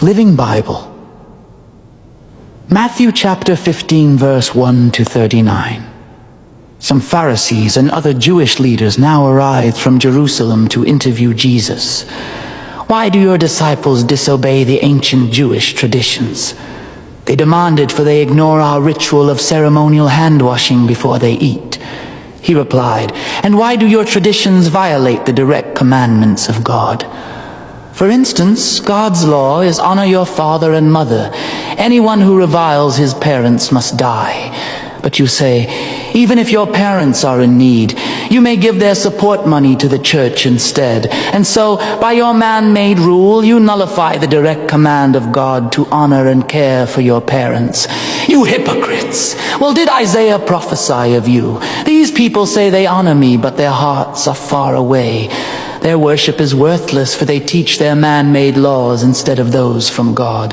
Living Bible. Matthew chapter 15, verse 1 to 39. Some Pharisees and other Jewish leaders now arrived from Jerusalem to interview Jesus. Why do your disciples disobey the ancient Jewish traditions? They demanded, for they ignore our ritual of ceremonial hand-washing before they eat. He replied, and why do your traditions violate the direct commandments of God? For instance, God's law is honor your father and mother. Anyone who reviles his parents must die. But you say, even if your parents are in need, you may give their support money to the church instead. And so, by your man-made rule, you nullify the direct command of God to honor and care for your parents. You hypocrites! Well, did Isaiah prophesy of you? These people say they honor me, but their hearts are far away. Their worship is worthless, for they teach their man-made laws instead of those from God.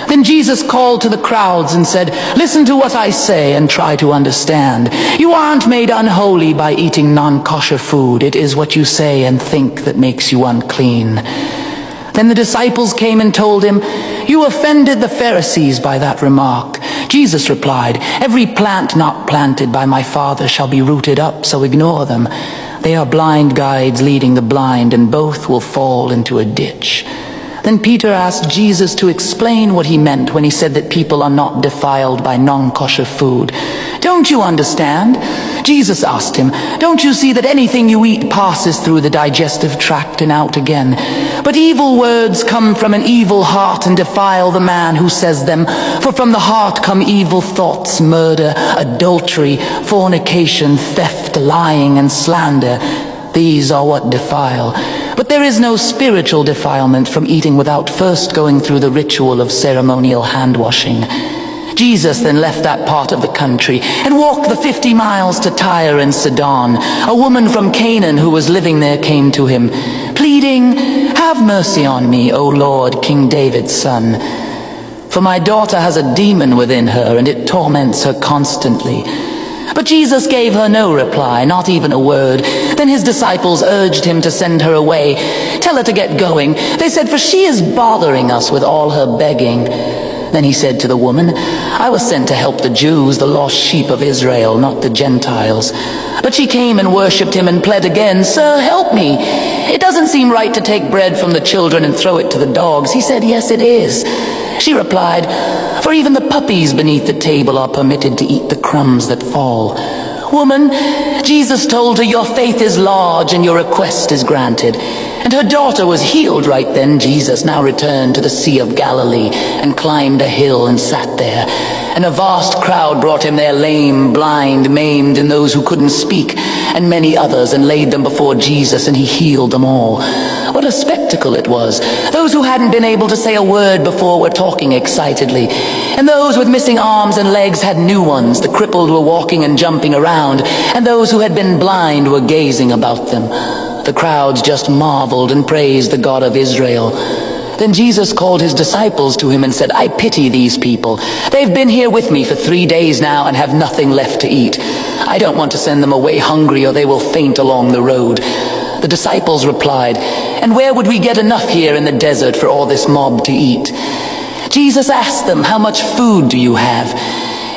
Then Jesus called to the crowds and said, listen to what I say and try to understand. You aren't made unholy by eating non-kosher food. It is what you say and think that makes you unclean. Then the disciples came and told him, you offended the Pharisees by that remark. Jesus replied, every plant not planted by my Father shall be rooted up, so ignore them. They are blind guides leading the blind, and both will fall into a ditch. Then Peter asked Jesus to explain what he meant when he said that people are not defiled by non-kosher food. Don't you understand? Jesus asked him, don't you see that anything you eat passes through the digestive tract and out again? But evil words come from an evil heart and defile the man who says them. For from the heart come evil thoughts, murder, adultery, fornication, theft, lying, and slander. These are what defile. But there is no spiritual defilement from eating without first going through the ritual of ceremonial hand-washing. Jesus then left that part of the country and walked the 50 miles to Tyre and Sidon. A woman from Canaan who was living there came to him, pleading, have mercy on me, O Lord, King David's son. For my daughter has a demon within her, and it torments her constantly. But Jesus gave her no reply, not even a word. Then his disciples urged him to send her away. Tell her to get going, they said, for she is bothering us with all her begging. Then he said to the woman, I was sent to help the Jews, the lost sheep of Israel, not the Gentiles. But she came and worshipped him and pled again, Sir, help me. It doesn't seem right to take bread from the children and throw it to the dogs. He said, yes, it is. She replied, for even the puppies beneath the table are permitted to eat the crumbs that fall. Woman, Jesus told her, your faith is large and your request is granted. And her daughter was healed right then. Jesus now returned to the Sea of Galilee and climbed a hill and sat there. And a vast crowd brought him there lame, blind, maimed, and those who couldn't speak, and many others, and laid them before Jesus, and he healed them all. What a spectacle it was. Those who hadn't been able to say a word before were talking excitedly. And those with missing arms and legs had new ones. The crippled were walking and jumping around, and those who had been blind were gazing about them. The crowds just marveled and praised the God of Israel. Then Jesus called his disciples to him and said, I pity these people. They've been here with me for 3 days now and have nothing left to eat. I don't want to send them away hungry, or they will faint along the road. The disciples replied, and where would we get enough here in the desert for all this mob to eat? Jesus asked them, how much food do you have?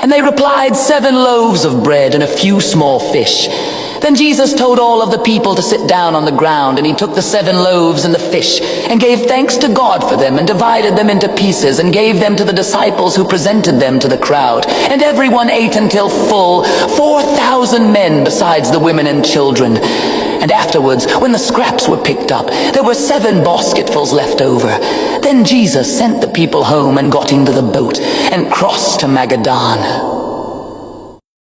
And they replied, 7 loaves of bread and a few small fish. Then Jesus told all of the people to sit down on the ground, and he took the 7 loaves and the fish, and gave thanks to God for them, and divided them into pieces, and gave them to the disciples who presented them to the crowd. And everyone ate until full, 4,000 men besides the women and children. And afterwards, when the scraps were picked up, there were 7 basketfuls left over. Then Jesus sent the people home and got into the boat and crossed to Magadan.